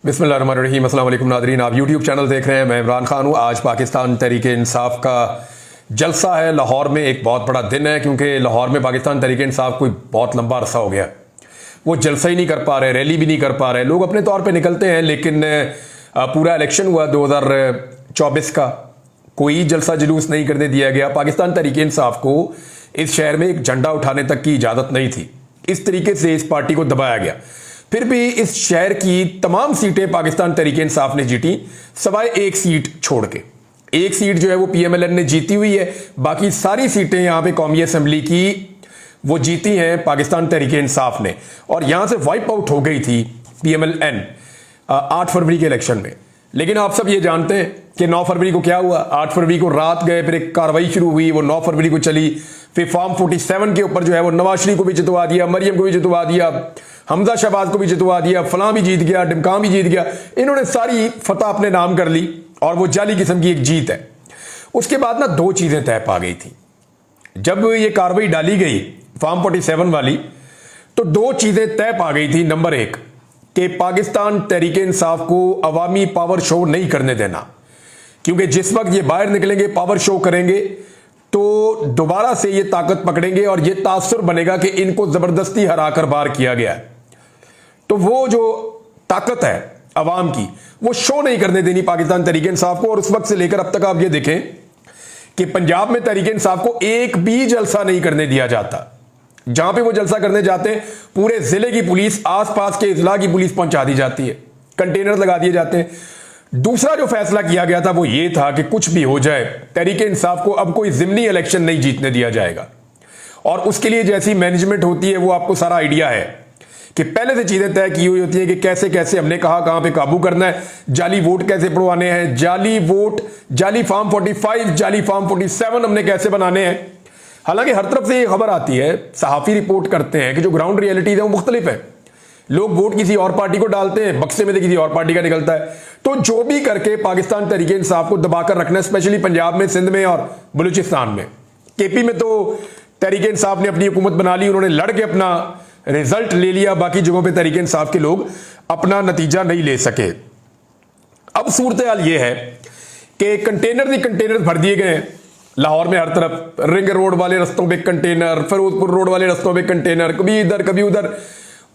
बिस्मिल्लाहिर्रहमानिर्रहीम। अस्सलाम वालेकुम नादरीन, आप यूट्यूब चैनल देख रहे हैं। मैं इमरान खान हूँ। आज पाकिस्तान तहरीक इंसाफ का जलसा है लाहौर में। एक बहुत बड़ा दिन है क्योंकि लाहौर में पाकिस्तान तहरीक इंसाफ कोई बहुत लंबा अरसा हो गया, वो जलसा ही नहीं कर पा रहे, रैली भी नहीं कर पा रहे। लोग अपने तौर पर निकलते हैं, लेकिन पूरा इलेक्शन हुआ 2024 का, कोई जलसा जुलूस नहीं करने दिया गया। पाकिस्तान तहरीक इंसाफ को इस शहर में एक झंडा उठाने तक की इजाज़त नहीं थी। इस तरीके से इस पार्टी को दबाया गया। फिर भी इस शहर की तमाम सीटें पाकिस्तान तहरीक इंसाफ ने जीती, सवाए एक सीट छोड़ के। एक सीट जो है वो PMLN ने जीती हुई है, बाकी सारी सीटें यहां पे कौमी असम्बली की वो जीती हैं पाकिस्तान तहरीक इंसाफ ने। और यहां से वाइप आउट हो गई थी PMLN 8 फरवरी के इलेक्शन में। लेकिन आप सब ये जानते हैं कि 9 फरवरी को क्या हुआ। 8 फरवरी को रात गए, फिर एक कार्रवाई शुरू हुई, वो 9 फरवरी को चली। फिर फॉर्म 47 के ऊपर जो है वो नवाज शरीफ को भी जितवा दिया, मरियम को भी जितवा दिया, हमजा शहबाज को भी जितवा दिया, फलां भी जीत गया, डिमकाम भी जीत गया। इन्होंने सारी फतह अपने नाम कर ली और वो जाली किस्म की एक जीत है। उसके बाद ना दो चीजें तय पा गई थी। जब ये कार्रवाई डाली गई फॉर्म 47 वाली, तो दो चीजें तय पा गई थी। नंबर एक, कि पाकिस्तान तहरीक इंसाफ को अवामी पावर शो नहीं करने देना, क्योंकि जिस वक्त ये बाहर निकलेंगे, पावर शो करेंगे, तो दोबारा से ये ताकत पकड़ेंगे और ये तासुर बनेगा कि इनको जबरदस्ती हराकर बाहर किया गया है। तो वो जो ताकत है अवाम की, वो शो नहीं करने देनी पाकिस्तान तहरीक इंसाफ को। और उस वक्त से लेकर अब तक आप ये देखें कि पंजाब में तहरीक इंसाफ को एक भी जलसा नहीं करने दिया जाता। जहां पे वो जलसा करने जाते हैं, पूरे जिले की पुलिस, आसपास के इजला की पुलिस पहुंचा दी जाती है, कंटेनर लगा दिए जाते हैं। दूसरा जो फैसला किया गया था वो ये था कि कुछ भी हो जाए, तहरीक इंसाफ को अब कोई जिमनी इलेक्शन नहीं जीतने दिया जाएगा। और उसके लिए जैसी मैनेजमेंट होती है वो आपको सारा आइडिया है कि पहले से चीजें तय की हुई होती है कि कैसे कैसे हमने कहां पे काबू करना है, जाली वोट कैसे पड़वाने हैं, जाली वोट, जाली फॉर्म 45, जाली फॉर्म 47 हमने कैसे बनाने हैं। हालांकि हर तरफ से ये खबर आती है, सहाफी रिपोर्ट करते हैं कि जो ग्राउंड रियलिटीज है वो मुख्तलिफ है। लोग वोट किसी और पार्टी को डालते हैं, बक्से में से किसी और पार्टी का निकलता है। तो जो भी करके पाकिस्तान तहरीक इंसाफ को दबाकर रखना है, स्पेशली पंजाब में, सिंध में और बलूचिस्तान में। KP में तो तहरीक इंसाफ ने अपनी हुकूमत बना ली, उन्होंने लड़ के अपना रिजल्ट ले लिया। बाकी जगहों पे तहरीक इंसाफ के लोग अपना नतीजा नहीं ले सके। अब सूरत हाल यह है कि कंटेनर भर दिए गए हैं लाहौर में हर तरफ। रिंग रोड वाले रस्तों पे कंटेनर, फिरोजपुर रोड वाले रस्तों पे कंटेनर, कभी इधर कभी उधर।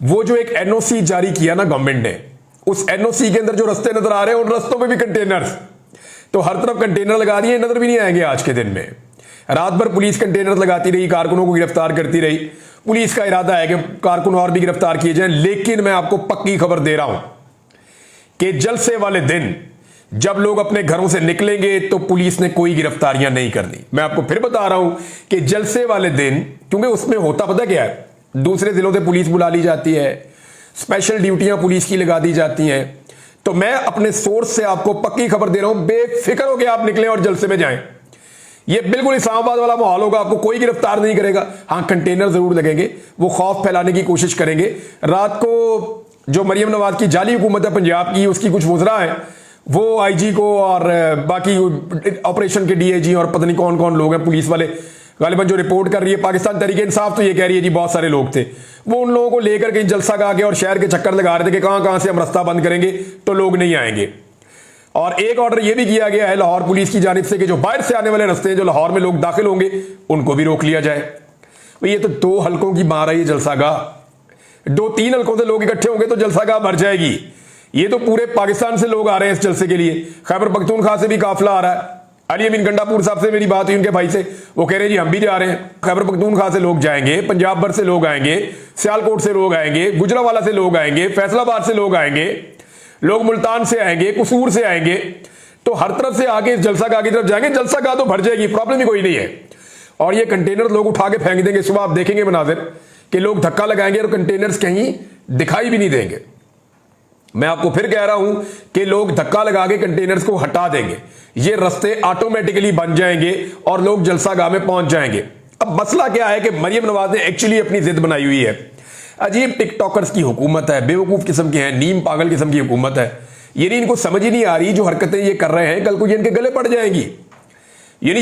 वो जो एक NOC जारी किया ना गवर्नमेंट ने, उस NOC के अंदर जो रस्ते नजर आ रहे हैं, उन रस्तों पे भी कंटेनर्स। तो हर तरफ कंटेनर लगा दिए, नजर भी नहीं आएंगे आज के दिन में। रात भर पुलिस कंटेनर लगाती रही, कारकुनों को गिरफ्तार करती रही। पुलिस का इरादा है कि कारकुन और भी गिरफ्तार किए जाएं। लेकिन मैं आपको पक्की खबर दे रहा हूं कि जलसे वाले दिन जब लोग अपने घरों से निकलेंगे तो पुलिस ने कोई गिरफ्तारियां नहीं करनी। मैं आपको फिर बता रहा हूं कि जलसे वाले दिन, क्योंकि उसमें होता पता क्या है, दूसरे जिलों से पुलिस बुला ली जाती है, स्पेशल ड्यूटियां पुलिस की लगा दी जाती हैं। तो मैं अपने सोर्स से आपको पक्की खबर दे रहा हूं, बेफिक्र हो के आप निकलें और जलसे में जाएं। ये बिल्कुल इस्लामाबाद वाला माहौल होगा, आपको कोई गिरफ्तार नहीं करेगा। हाँ, कंटेनर जरूर लगेंगे, वो खौफ फैलाने की कोशिश करेंगे। रात को जो मरियम नवाज की जाली हुकूमत है पंजाब की, उसकी कुछ वज़रा है, वो IG को और बाकी ऑपरेशन के DIG और पता नहीं कौन कौन लोग हैं पुलिस वाले, गालिबन जो रिपोर्ट कर रही है पाकिस्तान तहरीक इंसाफ, तो ये कह रही है जी बहुत सारे लोग थे। वो उन लोगों को लेकर कहीं जलसा गा के और शहर के चक्कर लगा रहे थे कि कहां कहां से हम रास्ता बंद करेंगे तो लोग नहीं आएंगे। और एक ऑर्डर यह भी किया गया है लाहौर पुलिस की जानिब से कि जो बाहर से आने वाले रास्ते हैं, जो लाहौर में लोग दाखिल होंगे, उनको भी रोक लिया जाए। ये तो 2 हल्कों की मार है ये जलसागाह। 2-3 हल्कों से लोग इकट्ठे होंगे तो जलसागाह भर जाएगी। ये तो पूरे पाकिस्तान से लोग आ रहे हैं इस जलसे के लिए। खैबर पख्तूनख्वा से भी काफिला आ रहा है। अली अमीन गंडापुर साहब से मेरी बात हुई, उनके भाई से, वो कह रहे हैं जी हम भी जा रहे हैं। खैबर पख्तूनख्वा से लोग जाएंगे, पंजाब भर से लोग आएंगे, सियालकोट से लोग आएंगे, गुजरावाला से लोग आएंगे, फैसलाबाद से लोग आएंगे, लोग मुल्तान से आएंगे, कसूर से आएंगे। तो हर तरफ से आगे इस जलसागाह की तरफ जाएंगे। जलसागाह तो भर जाएगी, प्रॉब्लम ही कोई नहीं है। और ये कंटेनर लोग उठा के फेंक देंगे। सुबह आप देखेंगे मनाजिर कि लोग धक्का लगाएंगे और कंटेनर्स कहीं दिखाई भी नहीं देंगे। मैं आपको फिर कह रहा हूं कि लोग धक्का लगा के कंटेनर्स को हटा देंगे, ये रास्ते ऑटोमेटिकली बन जाएंगे और लोग जलसागाह में पहुंच जाएंगे। अब मसला क्या है कि मरियम नवाज ने एक्चुअली अपनी जिद बनाई हुई है। अजीब टिकटॉकर्स की हुकूमत है, बेवकूफ किस्म की है, नीम पागल किस्म की हुकूमत है। यानी इनको समझ ही नहीं आ रही, जो हरकतें ये कर रहे हैं कल को ये इनके गले पड़ जाएंगी। यानी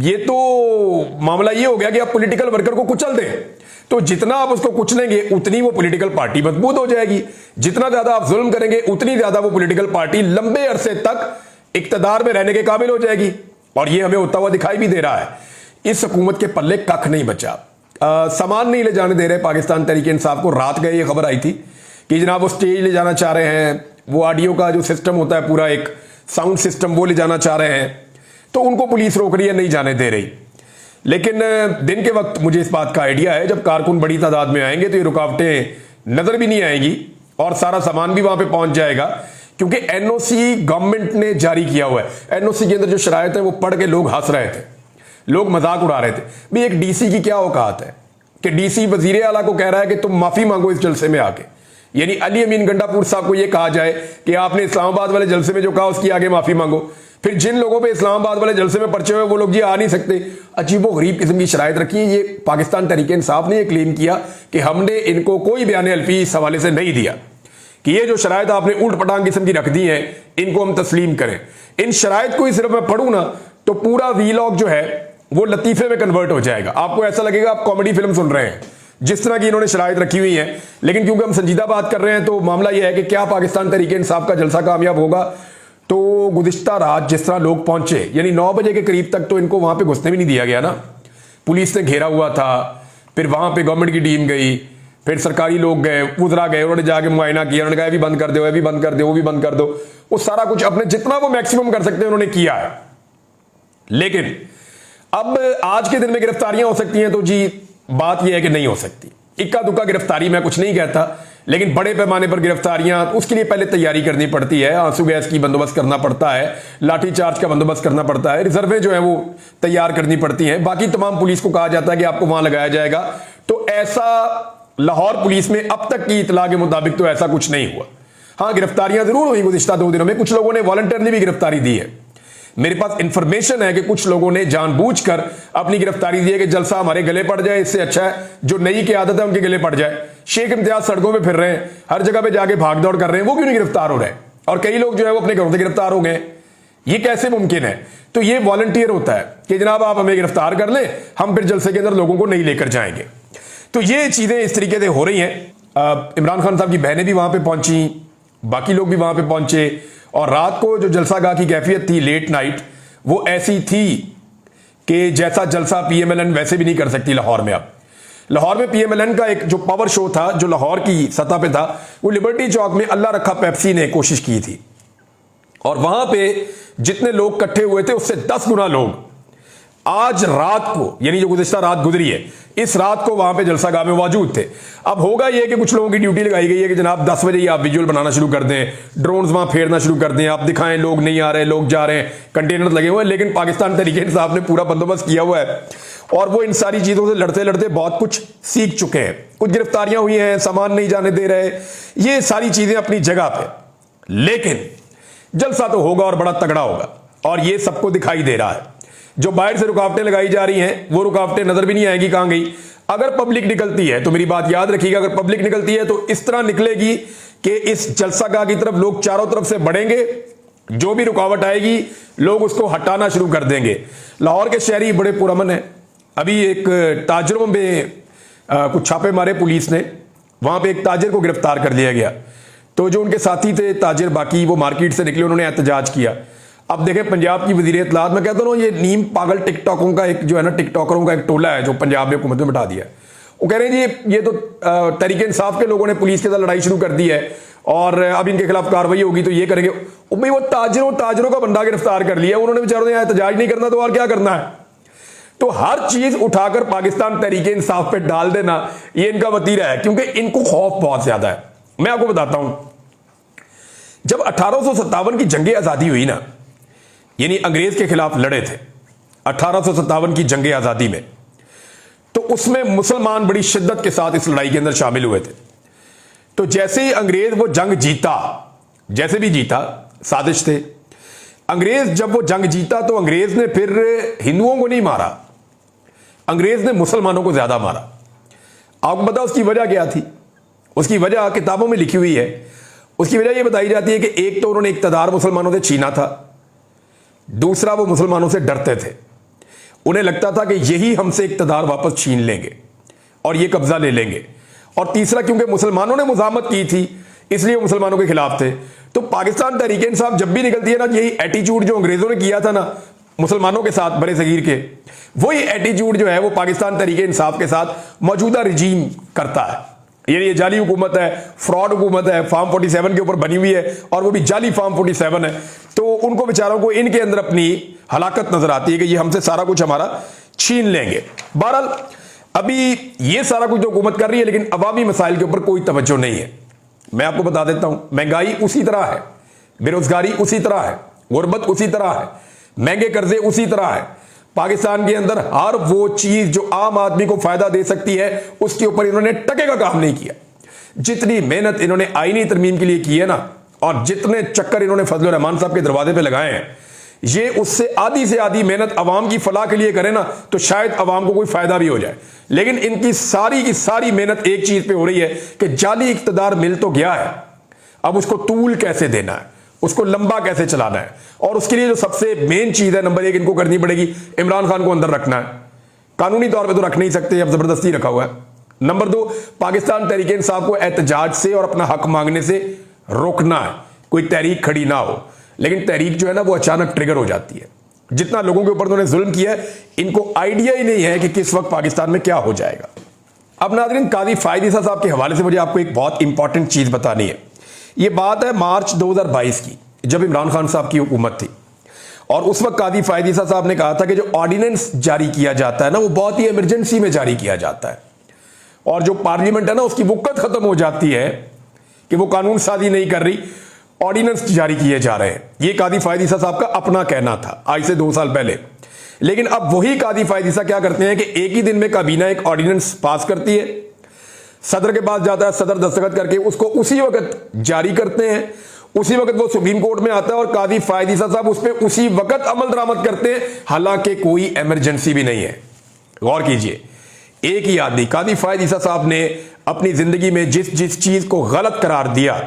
ये तो मामला ये हो गया कि आप पॉलिटिकल वर्कर को कुचल दें तो जितना आप उसको कुचलेंगे उतनी वो पॉलिटिकल पार्टी मजबूत हो जाएगी, जितना ज्यादा आप जुल्म करेंगे उतनी ज्यादा वो पॉलिटिकल पार्टी लंबे अरसे तक इक्तदार में रहने के काबिल हो जाएगी। और ये हमें होता हुआ दिखाई भी दे रहा है। इस हुकूमत के पल्ले कख नहीं बचा। सामान नहीं ले जाने दे रहे पाकिस्तान तहरीक इंसाफ को। रात गए ये खबर आई थी कि जनाब वो स्टेज ले जाना चाह रहे हैं, वो ऑडियो का जो सिस्टम होता है पूरा एक साउंड सिस्टम वो ले जाना चाह रहे हैं, तो उनको पुलिस रोक रही है, नहीं जाने दे रही। लेकिन दिन के वक्त मुझे इस बात का आइडिया है जब कारकुन बड़ी तादाद में आएंगे तो ये रुकावटें नजर भी नहीं आएंगी और सारा सामान भी वहां पे पहुंच जाएगा, क्योंकि एनओसी गवर्नमेंट ने जारी किया हुआ है। एनओसी के अंदर जो शरायत है वो पढ़ के लोग हंस रहे थे, लोग मजाक उड़ा रहे थे। भाई एक डीसी की क्या औकात है कि डीसी वजीर आला को कह रहा है कि तुम माफी मांगो इस जलसे में आके। यानी अली अमीन गंडापुर साहब को यह कहा जाए कि आपने इस्लामाबाद वाले जलसे में जो कहा उसकी आगे माफी मांगो, फिर जिन लोगों पे इस्लामाबाद वाले जलसे में पर्चे हुए वो लोग जी आ नहीं सकते। अजीबो गरीब किस्म की शरायत रखी है। ये पाकिस्तान तहरीक इंसाफ ने यह क्लेम किया कि हमने इनको कोई बयान अल्फी इस हवाले से नहीं दिया कि ये जो शरायत आपने उल्ट पटांग किस्म की रख दी है इनको हम तस्लीम करें। इन शरायत को ही सिर्फ मैं पढ़ूं ना तो पूरा वीलॉग जो है वो लतीफे में कन्वर्ट हो जाएगा। आपको ऐसा लगेगा आप कॉमेडी फिल्म सुन रहे हैं जिस तरह की इन्होंने शरायत रखी हुई है। लेकिन क्योंकि हम संजीदा बात कर रहे हैं तो मामला यह है कि क्या पाकिस्तान तहरीक इंसाफ का जलसा कामयाब होगा। तो गुज़िश्ता रात जिस तरह लोग पहुंचे, यानी 9 बजे के करीब तक तो इनको वहां पे घुसने भी नहीं दिया गया ना, पुलिस ने घेरा हुआ था। फिर वहां पे गवर्नमेंट की टीम गई, फिर सरकारी लोग गए, उधरा गए, उन्होंने जाके मुआयना किया, उन्होंने कहा भी बंद कर दो, ये भी बंद कर दो, वो भी बंद कर दो। वो सारा कुछ अपने जितना वो मैक्सिमम कर सकते हैं उन्होंने किया है। लेकिन अब आज के दिन में गिरफ्तारियां हो सकती हैं तो जी बात यह है कि नहीं हो सकती। इक्का दुक्का गिरफ्तारी मैं कुछ नहीं कहता, लेकिन बड़े पैमाने पर गिरफ्तारियां उसके लिए पहले तैयारी करनी पड़ती है। आंसू गैस की बंदोबस्त करना पड़ता है, लाठी चार्ज का बंदोबस्त करना पड़ता है, रिजर्वें जो है वो तैयार करनी पड़ती हैं। बाकी तमाम पुलिस को कहा जाता है कि आपको वहां लगाया जाएगा। तो ऐसा लाहौर पुलिस में अब तक की इतला के मुताबिक तो ऐसा कुछ नहीं हुआ। हाँ, गिरफ्तारियां जरूर हुई गुज़िश्ता 2 दिनों में। कुछ लोगों ने वॉलंटियरली भी गिरफ्तारी दी है। मेरे पास इंफॉर्मेशन है कि कुछ लोगों ने जानबूझकर अपनी गिरफ्तारी दी है कि जलसा हमारे गले पड़ जाए, इससे अच्छा है जो नई की आदत है उनके गले पड़ जाए। शेख इम्तियाज सड़कों पे फिर रहे हैं, हर जगह पे जाके भाग दौड़ कर रहे हैं, वो क्यों नहीं गिरफ्तार हो रहे? और कई लोग जो है वो अपने घरों से गिरफ्तार हो गए। ये कैसे मुमकिन है? तो ये वॉलंटियर होता है कि जनाब आप हमें गिरफ्तार कर लें, हम फिर जलसे के अंदर लोगों को नहीं लेकर जाएंगे। तो ये चीजें इस तरीके से हो रही हैं। इमरान खान साहब की बहनें भी वहां पे पहुंची, बाकी लोग भी वहां पे पहुंचे, और रात को जो जलसागाह की कैफियत थी लेट नाइट, वो ऐसी थी कि जैसा जलसा पीएमएलएन वैसे भी नहीं कर सकती लाहौर में। अब लाहौर में पीएमएलएन का एक जो पावर शो था जो लाहौर की सतह पे था, वो लिबर्टी चौक में अल्लाह रखा पेप्सी ने कोशिश की थी, और वहां पे जितने लोग इकट्ठे हुए थे उससे 10 गुना लोग आज रात को, यानी जो गुज़िश्ता रात गुजरी है, इस रात को वहां पे जलसागाह में मौजूद थे। अब होगा यह कि कुछ लोगों की ड्यूटी लगाई गई है कि जनाब 10 बजे ही आप विजुअल बनाना शुरू कर दें, ड्रोन्स वहां फेरना शुरू कर दें, आप दिखाएं लोग नहीं आ रहे, लोग जा रहे हैं, कंटेनर लगे हुए हैं। लेकिन पाकिस्तान तहरीक इंसाफ ने पूरा बंदोबस्त किया हुआ है और वो इन सारी चीजों से लड़ते लड़ते बहुत कुछ सीख चुके हैं। कुछ गिरफ्तारियां हुई हैं, सामान नहीं जाने दे रहे, ये सारी चीजें अपनी जगह पे। लेकिन जलसा तो होगा और बड़ा तगड़ा होगा, और ये सबको दिखाई दे रहा है। जो बाहर से रुकावटें लगाई जा रही हैं वो रुकावटें नजर भी नहीं आएगी कहां गई। अगर पब्लिक निकलती है तो मेरी बात याद रखिएगा, अगर पब्लिक निकलती है तो इस तरह निकलेगी कि इस जलसागाह की तरफ लोग चारों तरफ से बढ़ेंगे, जो भी रुकावट आएगी लोग उसको हटाना शुरू कर देंगे। लाहौर के शहरी बड़े पुरअमन हैं। अभी एक ताजरों में कुछ छापे मारे पुलिस ने, वहां पे एक ताजिर को गिरफ्तार कर लिया गया। तो जो उनके साथी थे ताजिर, बाकी वो मार्केट से निकले, उन्होंने एहतजाज किया। अब देखें पंजाब की वज़ीर इत्तलात, मैं कहता हूँ ये नीम पागल टिकटॉकों का एक जो है ना, टिकटॉकरों का एक टोला है जो पंजाब में हुकूमत में बिठा दिया। वो कह रहे हैं जी ये तो तहरीक इंसाफ के लोगों ने पुलिस के साथ लड़ाई शुरू कर दी है और अब इनके खिलाफ कार्रवाई होगी तो ये करेंगे। भाई वो ताजरों का बंदा गिरफ्तार कर लिया, उन्होंने बेचारों ने एहतजाज नहीं करना तो और क्या करना है। तो हर चीज उठाकर पाकिस्तान तहरीक इंसाफ पे डाल देना ये इनका वतीरा है, क्योंकि इनको खौफ बहुत ज्यादा है। मैं आपको बताता हूं, जब 1857 की जंगे आजादी हुई ना, यानी अंग्रेज के खिलाफ लड़े थे 1857 की जंगे आजादी में, तो उसमें मुसलमान बड़ी शिद्दत के साथ इस लड़ाई के अंदर शामिल हुए थे। तो जैसे ही अंग्रेज वो जंग जीता, जैसे भी जीता, साजिश थे, अंग्रेज जब वो जंग जीता तो अंग्रेज ने फिर हिंदुओं को नहीं मारा, अंग्रेज ने मुसलमानों को ज्यादा मारा। आपको पता उसकी वजह क्या थी? उसकी वजह किताबों में लिखी हुई है। उसकी वजह यह बताई जाती है कि एक तो उन्होंने इक्तदार मुसलमानों से छीना था, दूसरा वो मुसलमानों से डरते थे। उन्हें लगता था कि यही हमसे इक्तदार वापस छीन लेंगे। और ये कब्जा ले लेंगे। और तीसरा, क्योंकि मुसलमानों ने मुजामत की थी इसलिए वो मुसलमानों के खिलाफ थे। तो पाकिस्तान तहरीक इंसाफ जब भी निकलती है ना, यही एटीट्यूड जो अंग्रेजों ने किया था ना मुसलमानों के साथ बड़े सगीर के, वही एटीट्यूड जो है वो पाकिस्तान तहरीक इंसाफ के साथ मौजूदा रिजीम करता है। ये जाली हुकूमत है, फ्रॉड हुकूमत है, फार्म 47 के ऊपर बनी हुई है और वो भी जाली फार्म 47 है। तो उनको बेचारों को इनके अंदर अपनी हलाकत नजर आती है कि ये हमसे सारा कुछ हमारा छीन लेंगे। बहरहाल अभी ये सारा कुछ तो हुकूमत कर रही है, लेकिन अवामी मसाइल के ऊपर कोई तवज्जो नहीं है। मैं आपको बता देता हूं, महंगाई उसी तरह है, बेरोजगारी उसी तरह है, गुर्बत उसी तरह है, महंगे कर्जे उसी तरह है। पाकिस्तान के अंदर हर वो चीज जो आम आदमी को फायदा दे सकती है उसके ऊपर इन्होंने टके का काम नहीं किया। जितनी मेहनत इन्होंने आईनी तरमीम के लिए की है ना, और जितने चक्कर इन्होंने फजल रहमान साहब के दरवाजे पे लगाए हैं, ये उससे आधी से आधी मेहनत अवाम की फलाह के लिए करे ना तो शायद अवाम को कोई फायदा भी हो जाए। लेकिन इनकी सारी की सारी मेहनत एक चीज पे हो रही है कि जाली इक्तदार मिल तो गया है, अब उसको तूल कैसे देना है, उसको लंबा कैसे चलाना है। और उसके लिए जो सबसे मेन चीज है, नंबर 1 इनको करनी पड़ेगी, इमरान खान को अंदर रखना है। कानूनी तौर पे तो रख नहीं सकते, अब जबरदस्ती रखा हुआ है। नंबर 2, पाकिस्तान तहरीक इंसाफ को एहतजाज से और अपना हक मांगने से रोकना है। कोई तहरीक खड़ी ना हो, लेकिन तहरीक जो है ना वो अचानक ट्रिगर हो जाती है। जितना लोगों के ऊपर उन्होंने जुल्म किया है, इनको आइडिया ही नहीं है कि किस वक्त पाकिस्तान में क्या हो जाएगा। अब नाज़रीन, काजी फायद ईसा साहब के हवाले से मुझे आपको एक बहुत इंपॉर्टेंट चीज बतानी है। ये बात है मार्च 2022 की, जब इमरान खान साहब की हुकूमत थी। और उस वक्त काजी फायद ईसा साहब ने कहा था कि जो ऑर्डिनेंस जारी किया जाता है ना, वो बहुत ही इमरजेंसी में जारी किया जाता है, और जो पार्लियामेंट है ना उसकी वक़्त खत्म हो जाती है कि वो कानून साजी नहीं कर रही, ऑर्डिनेंस जारी किए जा रहे हैं। ये काजी फायद ईसा साहब का अपना कहना था आज से 2 साल पहले। लेकिन अब वही काजी फायद ईसा क्या करते हैं कि एक ही दिन में काबीना एक ऑर्डिनेंस पास करती है, सदर के पास जाता है, सदर दस्तखत करके उसको उसी वक्त जारी करते हैं, उसी वक्त वो सुप्रीम कोर्ट में आता है और काजी फायद ईसा साहब उस पर उसी वक्त अमल दरामद करते हैं, हालांकि कोई इमरजेंसी भी नहीं है। गौर कीजिए, एक ही आदमी काजी फायद ईसा साहब ने अपनी जिंदगी में जिस जिस चीज को गलत करार दिया,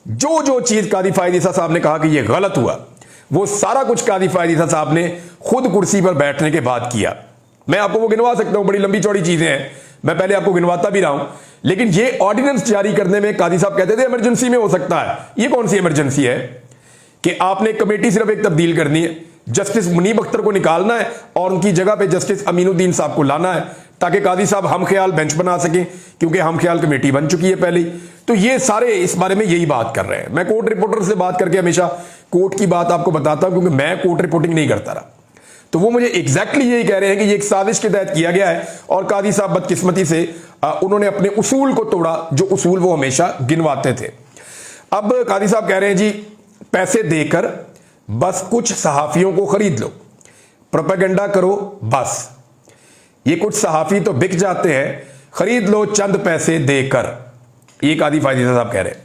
जो जो चीज काजी फायद ईसा साहब ने कहा कि यह गलत हुआ, वो सारा कुछ काजी फायद ईसा साहब ने खुद कुर्सी पर बैठने के बाद किया। मैं आपको वो गिनवा सकता हूं, बड़ी लंबी चौड़ी चीजें हैं, मैं पहले आपको गिनवाता भी रहा हूं। लेकिन ये ऑर्डिनेंस जारी करने में काजी साहब कहते थे इमरजेंसी में हो सकता है। ये कौन सी इमरजेंसी है कि आपने कमेटी सिर्फ एक तब्दील करनी है, जस्टिस मुनीब अख्तर को निकालना है और उनकी जगह पे जस्टिस अमीनुद्दीन साहब को लाना है, ताकि काजी साहब हम ख्याल बेंच बना सकें, क्योंकि हम ख्याल कमेटी बन चुकी है पहले ही। तो ये सारे इस बारे में यही बात कर रहे हैं। मैं कोर्ट रिपोर्टर से बात करके हमेशा कोर्ट की बात आपको बताता हूं, क्योंकि मैं कोर्ट रिपोर्टिंग नहीं करता रहा। तो वो मुझे एग्जैक्टली यही कह रहे हैं कि ये एक साजिश के तहत किया गया है, और काजी साहब बदकिस्मती से उन्होंने अपने उसूल को तोड़ा, जो उसूल वो हमेशा गिनवाते थे। अब काजी साहब कह रहे हैं जी, पैसे देकर बस कुछ सहाफियों को खरीद लो, प्रोपेगेंडा करो बस। ये कुछ सहाफी तो बिक जाते हैं, खरीद लो चंद पैसे देकर। ये काजी फायद ईसा साहब कह रहे हैं।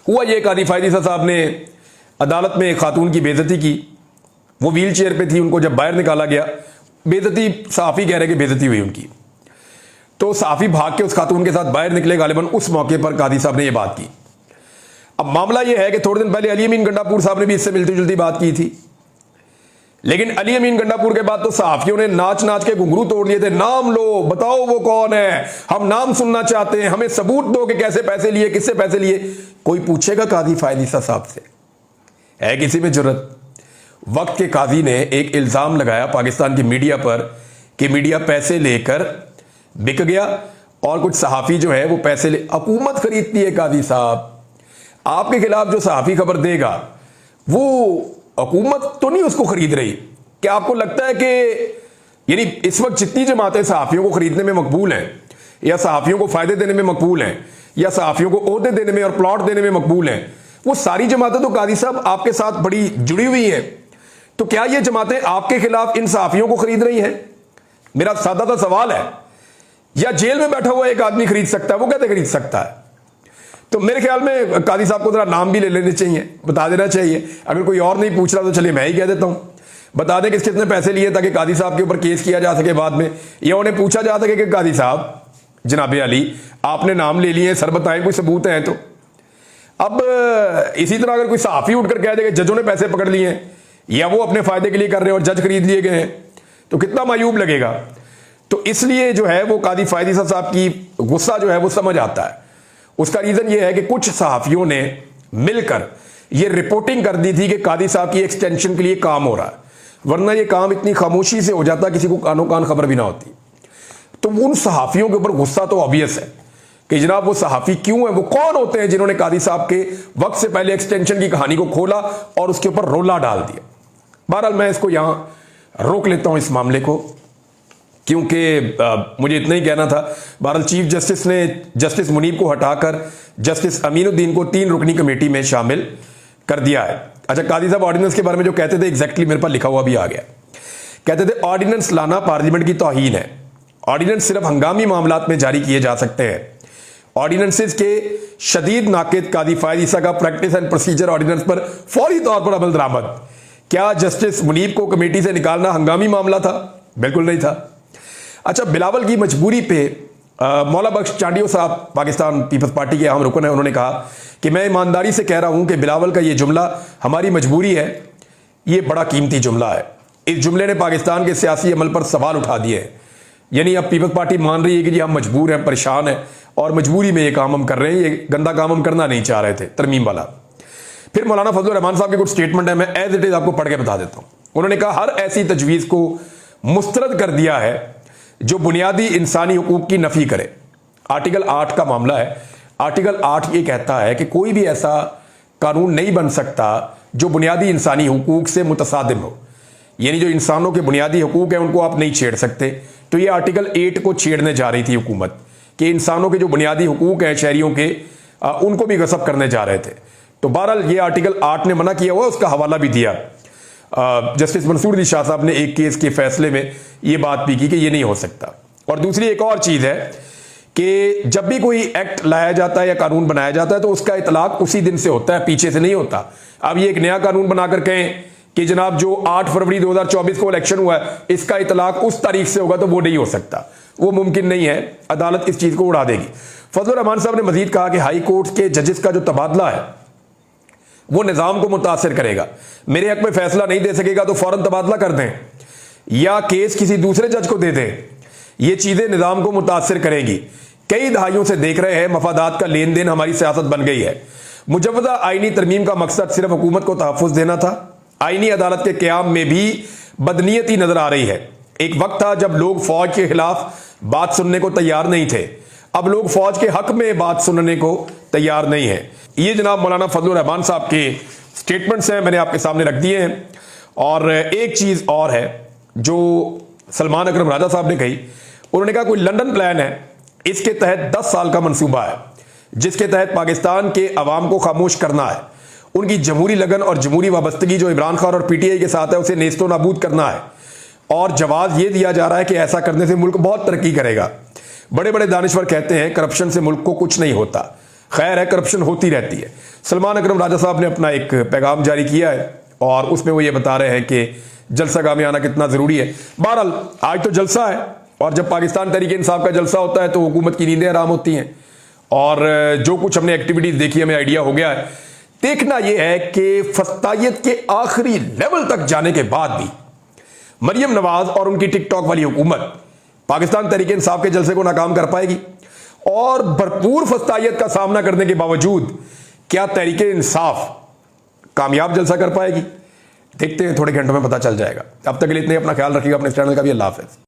हुआ ये, काजी फायद ईसा साहब ने अदालत में एक खातून की बेइज्जती की। वो व्हील चेयर पे थी, उनको जब बाहर निकाला गया, बेइज्जती, सहाफी कह रहे कि बेइज्जती हुई उनकी। तो सहाफी भाग के उस खातून के साथ बाहर निकले। गालिबन उस मौके पर काजी साहब ने यह बात की। अब मामला यह है कि थोड़े दिन पहले अली अमीन गंडापुर साहब ने भी इससे मिलती जुलती बात की थी, लेकिन अली अमीन गंडापुर के बाद तो सहाफियों ने नाच नाच के घुंघरू तोड़ लिए थे। नाम लो, बताओ वो कौन है, हम नाम सुनना चाहते हैं, हमें सबूत दो कि कैसे पैसे लिए, किससे पैसे लिए। कोई पूछेगा काजी फायद ईसा साहब से? है किसी में जुर्रत? वक्त के काजी ने एक इल्जाम लगाया पाकिस्तान की मीडिया पर कि मीडिया पैसे लेकर बिक गया, और कुछ सहाफी जो है वो पैसे ले, हुकूमत खरीदती है। काजी साहब, आपके खिलाफ जो सहाफी खबर देगा वो हुकूमत तो नहीं उसको खरीद रही। क्या आपको लगता है कि यानी इस वक्त जितनी जमातें सहाफियों को खरीदने में मकबूल हैं, या सहाफियों को फायदे देने में मकबूल हैं, या सहाफियों को ओहदे देने में और प्लॉट देने में मकबूल हैं, वो सारी जमातें तो काजी साहब आपके साथ बड़ी जुड़ी हुई हैं। तो क्या ये जमातें आपके खिलाफ इन सहाफियों को खरीद रही हैं? मेरा सादा सा सवाल है। या जेल में बैठा हुआ एक आदमी खरीद सकता है? वो कैसे खरीद सकता है? तो मेरे ख्याल में काजी साहब को जरा नाम भी ले लेने चाहिए, बता देना चाहिए। अगर कोई और नहीं पूछ रहा तो चलिए मैं ही कह देता हूं, बता दें किस किसने पैसे लिए, ताकि काजी साहब के ऊपर केस किया जा सके बाद में, या उन्हें पूछा जा सके कि काजी साहब जनाब अली आपने नाम ले लिए, सर बताएं कोई सबूत हैं तो। अब इसी तरह अगर कोई सहाफी उठकर कह दे कि जजों ने पैसे पकड़ लिए हैं, या वो अपने फायदे के लिए कर रहे हैं और जज खरीद लिए गए हैं, तो कितना मायूब लगेगा। तो इसलिए जो है वो कादी फायद ईसा साहब की गुस्सा जो है वो समझ आता है। उसका रीजन ये है कि कुछ सहाफियों ने मिलकर ये रिपोर्टिंग कर दी थी कि कादी साहब की एक्सटेंशन के लिए काम हो रहा है, वरना ये काम इतनी खामोशी से हो जाता, किसी को कानो कान खबर भी ना होती। तो उन सहाफियों के ऊपर गुस्सा तो ऑब्वियस है कि जनाब वो सहाफी क्यों है, वो कौन होते हैं जिन्होंने कादी साहब के वक्त से पहले एक्सटेंशन की कहानी को खोला और उसके ऊपर रोला डाल दिया। बहरहाल मैं इसको यहां रोक लेता हूं इस मामले को, क्योंकि मुझे इतना ही कहना था। बहरहाल चीफ जस्टिस ने जस्टिस मुनीब को हटाकर जस्टिस अमीनुद्दीन को 3 रुकनी कमेटी में शामिल कर दिया है। अच्छा, कादी साहब ऑर्डिनेंस के बारे में जो कहते थे एग्जैक्टली मेरे पास लिखा हुआ भी आ गया। कहते थे ऑर्डिनेंस लाना पार्लियामेंट की तौहीन है, ऑर्डिनेंस सिर्फ हंगामी मामलात में जारी किए जा सकते हैं। ऑर्डिनेंसेस के शदीद नाकिद कादी फायद ईसा का प्रैक्टिस एंड प्रोसीजर ऑर्डिनेंस पर फौरी तौर पर अमल दरामद। क्या जस्टिस मुनीब को कमेटी से निकालना हंगामी मामला था? बिल्कुल नहीं था। अच्छा, बिलावल की मजबूरी पे मौला बख्श चांडियो साहब पाकिस्तान पीपल्स पार्टी के अहम रुकन है, उन्होंने कहा कि मैं ईमानदारी से कह रहा हूं कि बिलावल का यह जुमला हमारी मजबूरी है, यह बड़ा कीमती जुमला है। इस जुमले ने पाकिस्तान के सियासी अमल पर सवाल उठा दिए हैं। यानी अब पीपल्स पार्टी मान रही है कि जी हम मजबूर हैं, परेशान हैं और मजबूरी में ये काम हम कर रहे हैं, ये गंदा काम हम करना नहीं चाह रहे थे, तरमीम वाला। फिर मौलाना फजलुर रहमान साहब के कुछ स्टेटमेंट है, मैं एज इट इज आपको पढ़ के बता देता हूं। उन्होंने कहा हर ऐसी तजवीज को मुस्तरद कर दिया है जो बुनियादी इंसानी हुकूक की नफी करे। आर्टिकल 8 का मामला है। आर्टिकल 8 ये कहता है कि कोई भी ऐसा कानून नहीं बन सकता जो बुनियादी इंसानी हुकूक से मुतसादिम हो, यानी जो इंसानों के बुनियादी हुकूक है उनको आप नहीं छेड़ सकते। तो ये आर्टिकल 8 को छेड़ने जा रही थी हुकूमत कि इंसानों के जो बुनियादी हुकूक हैं शहरियों के, उनको भी गसब करने जा रहे थे। तो बहरहाल ये आर्टिकल 8 ने मना किया हुआ, उसका हवाला भी दिया। जस्टिस मंसूर अली शाह साहब ने एक केस के फैसले में ये बात भी की कि ये नहीं हो सकता। और दूसरी एक और चीज है कि जब भी कोई एक्ट लाया जाता है या कानून बनाया जाता है तो उसका इतलाक उसी दिन से होता है, पीछे से नहीं होता। अब ये एक नया कानून बनाकर कहें कि जनाब जो 8 फरवरी 2024 को इलेक्शन हुआ है इसका इतलाक उस तारीख से होगा, तो वो नहीं हो सकता, वो मुमकिन नहीं है। अदालत इस चीज को उड़ा देगी। फजलुर रहमान साहब ने मजीद कहा कि हाई कोर्ट के जजेस का जो तबादला है वो निजाम को मुतासिर करेगा। मेरे हक में फैसला नहीं दे सकेगा तो फौरन तबादला कर दें या केस किसी दूसरे जज को दे दें। ये चीजें निजाम को मुतासिर करेंगी। कई दहाइयों से देख रहे हैं मफादात का लेन देन हमारी सियासत बन गई है। मुजव्वदा आईनी तरमीम का मकसद सिर्फ हुकूमत को तहफ़्फ़ुज़ देना था। आईनी अदालत के क़याम में भी बदनीयती नजर आ रही है। एक वक्त था जब लोग फौज के खिलाफ बात सुनने को तैयार नहीं थे, अब लोग फौज के हक में बात सुनने को तैयार नहीं है। ये जनाब मौलाना फजलुर रहमान साहब के स्टेटमेंट्स हैं, मैंने आपके सामने रख दिए हैं। और एक चीज और है जो सलमान अकरम राजा साहब ने कही, उन्होंने कहा कोई लंदन प्लान है, इसके तहत 10 साल का मंसूबा है जिसके तहत पाकिस्तान के अवाम को खामोश करना है। उनकी जमहूरी लगन और जमहूरी वाबस्तगी जो इमरान खान और पीटीआई के साथ है उसे नेस्तो नाबूद करना है। और जवाब यह दिया जा रहा है कि ऐसा करने से मुल्क बहुत तरक्की करेगा। बड़े बड़े दानिश्वर कहते हैं करप्शन से मुल्क को कुछ नहीं होता। खैर है, करप्शन होती रहती है। सलमान अकरम राजा साहब ने अपना एक पैगाम जारी किया है और उसमें वो ये बता रहे हैं कि जलसा गाह में आना कितना जरूरी है। बहरहाल आज तो जलसा है और जब पाकिस्तान तहरीक इंसाफ का जलसा होता है तो हुकूमत की नींदें आराम होती हैं। और जो कुछ हमने एक्टिविटीज देखी हमें आइडिया हो गया है। देखना यह है कि फस्तायत के आखिरी लेवल तक जाने के बाद भी मरियम नवाज और उनकी टिकटॉक वाली हुकूमत पाकिस्तान तहरीक इंसाफ के जलसे को नाकाम कर पाएगी। और भरपूर फस्तायत का सामना करने के बावजूद क्या तहरीक इंसाफ कामयाब जलसा कर पाएगी? देखते हैं, थोड़े घंटों में पता चल जाएगा। अब तक के लिए इतने, अपना ख्याल रखिएगा, अपने चैनल का भी। अल्लाह हाफ़िज़।